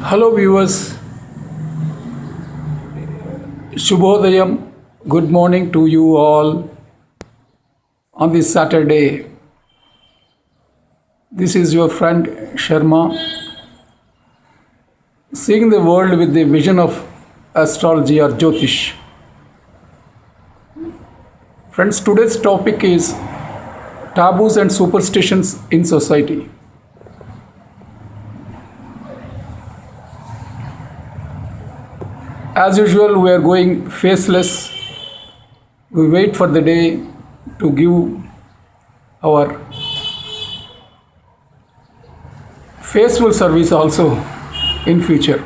Hello viewers, Shubhodayam, good morning to you all on this Saturday. This is your friend Sharma, seeing the world with the vision of astrology or Jyotish. Friends, today's topic is taboos and superstitions in society. As usual, we are going faceless. We wait for the day to give our faceful service also in future.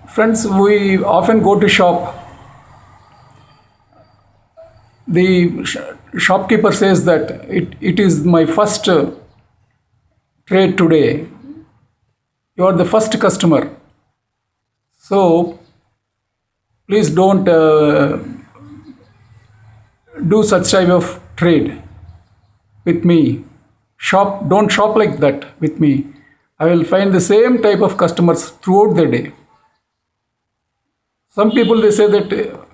Friends, we often go to shop. The shopkeeper says that it is my first trade today. You are the first customer. So, please don't do such type of trade with me. Don't shop like that with me. I will find the same type of customers throughout the day. Some people, they say that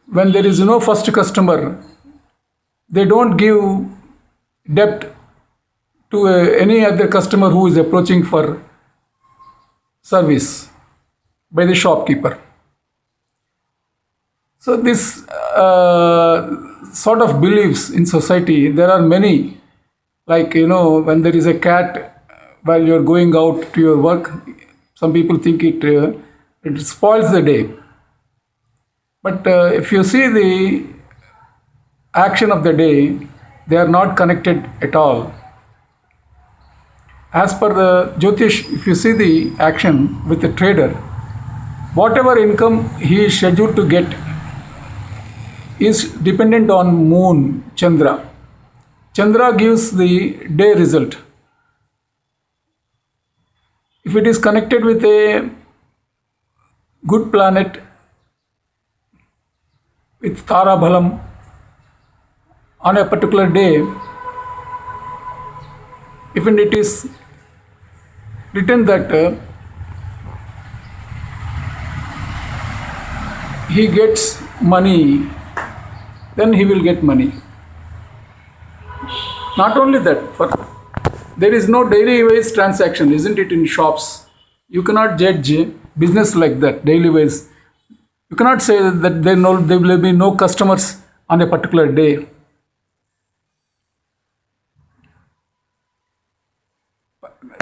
when there is no first customer, they don't give debt to any other customer who is approaching for service by the shopkeeper. So this sort of beliefs in society, there are many. Like, when there is a cat while you're going out to your work, some people think it spoils the day. But if you see the action of the day, they are not connected at all. As per the Jyotish, if you see the action with the trader, whatever income he is scheduled to get is dependent on moon, Chandra. Chandra gives the day result. If it is connected with a good planet, with Tara Bhalam, on a particular day, even it is written that he gets money, then he will get money. Not only that, there is no daily wage transaction, isn't it, in shops? You cannot judge business like that, daily wage. You cannot say that there will be no customers on a particular day.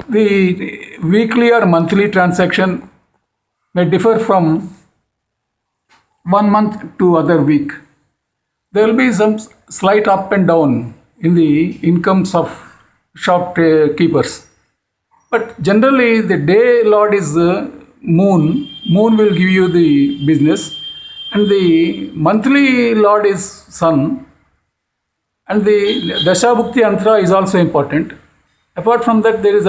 The weekly or monthly transaction may differ from 1 month to other week. There will be some slight up and down in the incomes of shopkeepers. But generally, the day lord is the moon. Moon will give you the business. And the monthly lord is sun. And the Dasha Bhukti Antra is also important. Apart from that, there is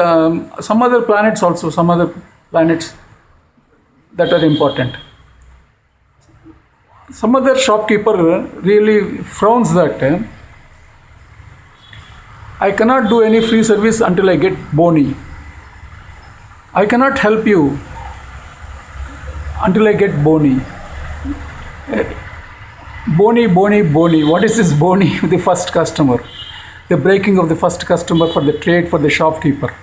some other planets also, some other planets that are important. Some other shopkeeper really frowns that I cannot do any free service until I get boni. I cannot help you until I get boni. Boni. What is this boni? The first customer. The breaking of the first customer for the trade for the shopkeeper.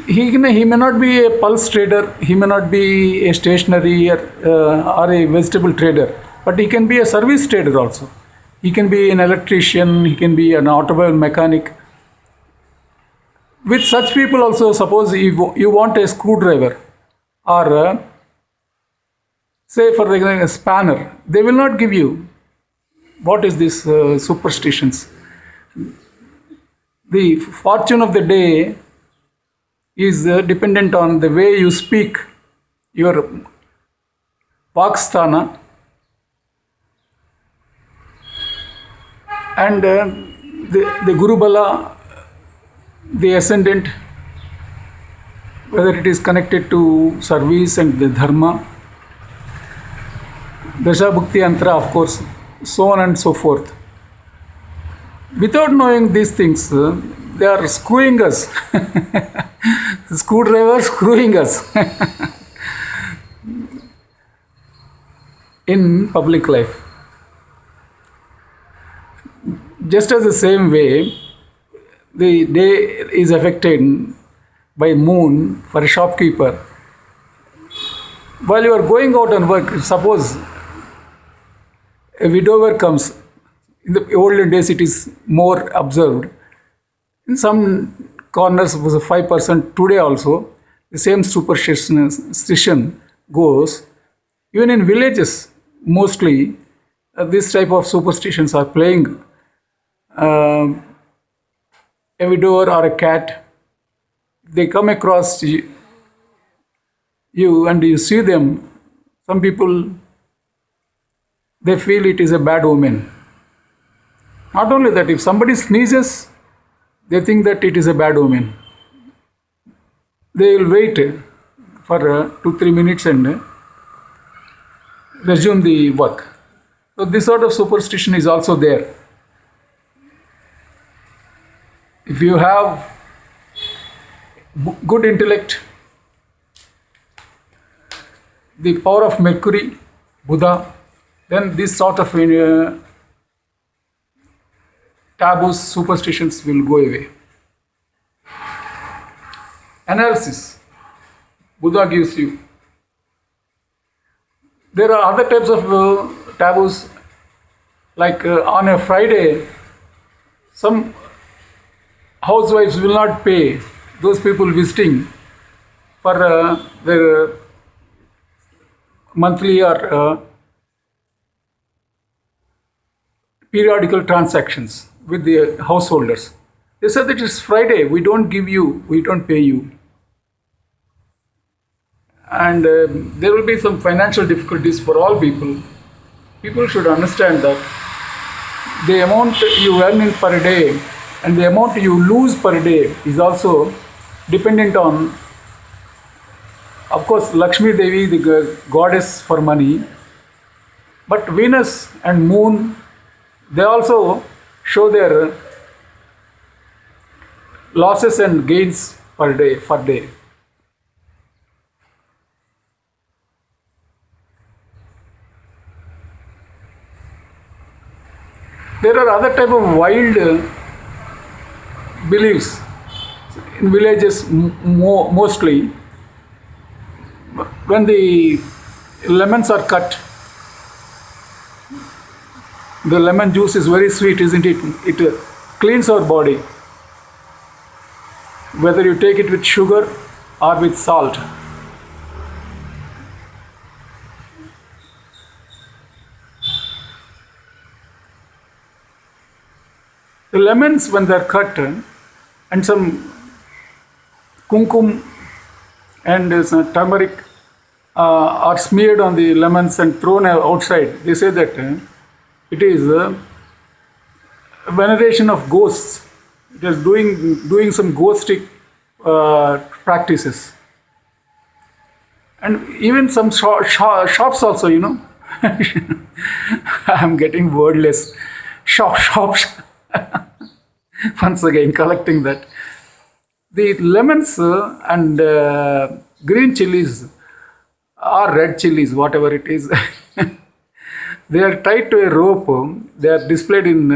He may not be a pulse trader, he may not be a stationery or a vegetable trader, but he can be a service trader also. He can be an electrician, he can be an automobile mechanic. With such people also, suppose you want a screwdriver or say for the spanner, they will not give you. What is this superstitions? The fortune of the day is dependent on the way you speak, your Vaksthana, and the Guru Bala, the ascendant, whether it is connected to service and the Dharma, Dasha Bhukti Antra, of course, so on and so forth. Without knowing these things, they are screwing us. screwdriver screwing us in public life. Just as the same way, the day is affected by moon for a shopkeeper. While you are going out on work, suppose a widower comes. In the olden days, it is more observed. In some corners, was a 5%. Today also, the same superstition goes. Even in villages, mostly, this type of superstitions are playing. A widower or a cat, they come across you and you see them. Some people, they feel it is a bad omen. Not only that, if somebody sneezes, they think that it is a bad omen. They will wait for 2-3 minutes and resume the work. So this sort of superstition is also there. If you have good intellect, the power of Mercury, Buddha, then this sort of taboos, superstitions will go away. Analysis, Buddha gives you. There are other types of taboos, like on a Friday, some housewives will not pay those people visiting for their monthly or periodical transactions with the householders. They said that it's Friday, we don't give you, we don't pay you. And there will be some financial difficulties for all people. People should understand that the amount you earn in per day and the amount you lose per day is also dependent on, of course, Lakshmi Devi, the goddess for money, but Venus and Moon, they also show their losses and gains per day. There are other type of wild beliefs in villages mostly. When the lemons are cut, the lemon juice is very sweet, isn't it? It cleans our body. Whether you take it with sugar or with salt. The lemons, when they are cut, and some kumkum and some turmeric are smeared on the lemons and thrown outside, they say that it is a veneration of ghosts. It is doing some ghostic practices. And even some shops also, you know. I'm getting wordless. Shops. Once again, collecting that. The lemons and green chilies or red chilies, whatever it is, they are tied to a rope. They are displayed in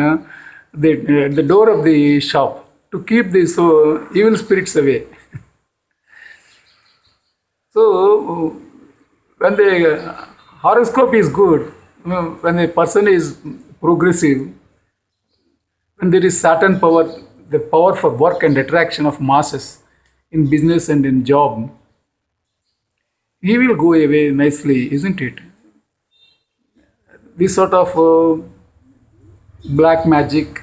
the door of the shop to keep these evil spirits away. So, when the horoscope is good, when a person is progressive, when there is Saturn power, the power for work and attraction of masses in business and in job, he will go away nicely, isn't it? This sort of black magic,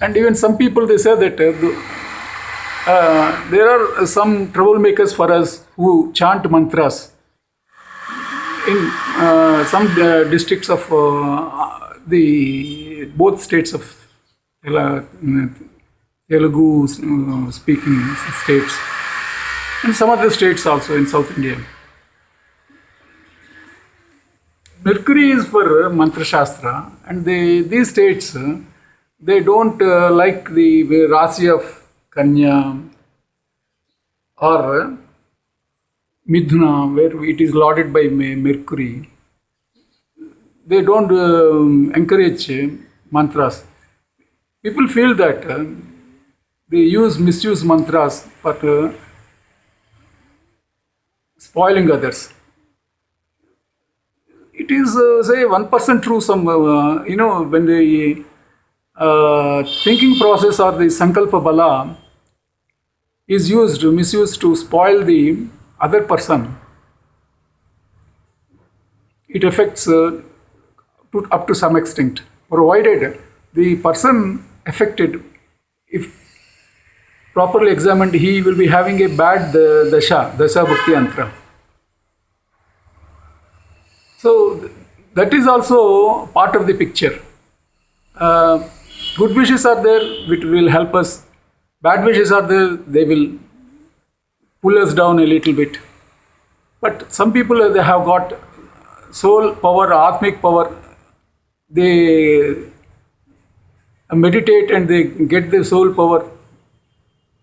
and even some people, they say that there are some troublemakers for us who chant mantras in some districts of the both states of Telugu speaking states and some other states also in South India. Mercury is for Mantra Shastra, and these states they don't like the Rasi of Kanya or Midhuna, where it is lauded by Mercury. They don't encourage mantras. People feel that they misuse mantras for spoiling others. It is say 1% true. Some when the thinking process or the sankalpa bala is misused to spoil the other person, it affects up to some extent, provided the person affected, if properly examined, he will be having a bad dasha bhakti antra. So that is also part of the picture. Good wishes are there, which will help us. Bad wishes are there, they will pull us down a little bit. But some people, they have got soul power, atmic power. They meditate and they get the soul power.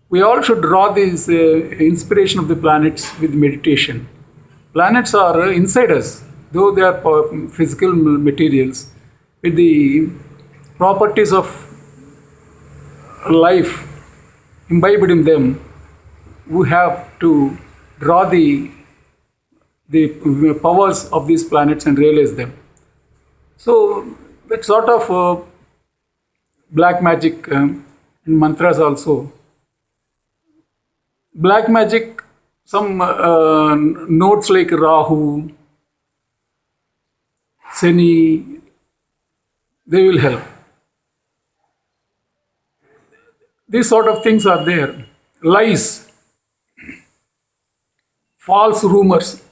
We all should draw this inspiration of the planets with meditation. Planets are inside us, though they are physical materials, with the properties of life imbibed in them. We have to draw the powers of these planets and realize them. So that sort of black magic in mantras also. Black magic, some notes like Rahu, Seni, they will help. These sort of things are there. Lies, false rumors,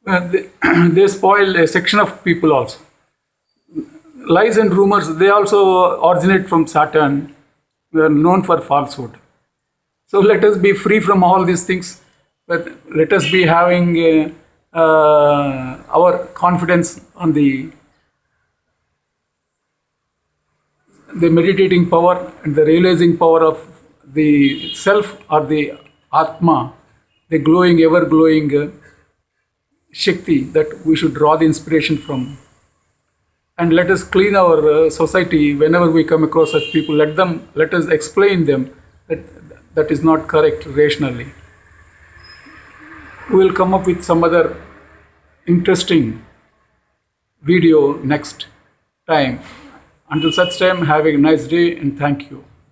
they spoil a section of people also. Lies and rumors, they also originate from Saturn. They are known for falsehood. So let us be free from all these things. But let us be having our confidence on the meditating power and the realizing power of the self or the Atma, the glowing, ever glowing Shakti that we should draw the inspiration from. And let us clean our society whenever we come across such people. Let us explain them that is not correct rationally. We will come up with some other interesting video next time. Until such time, have a nice day and thank you.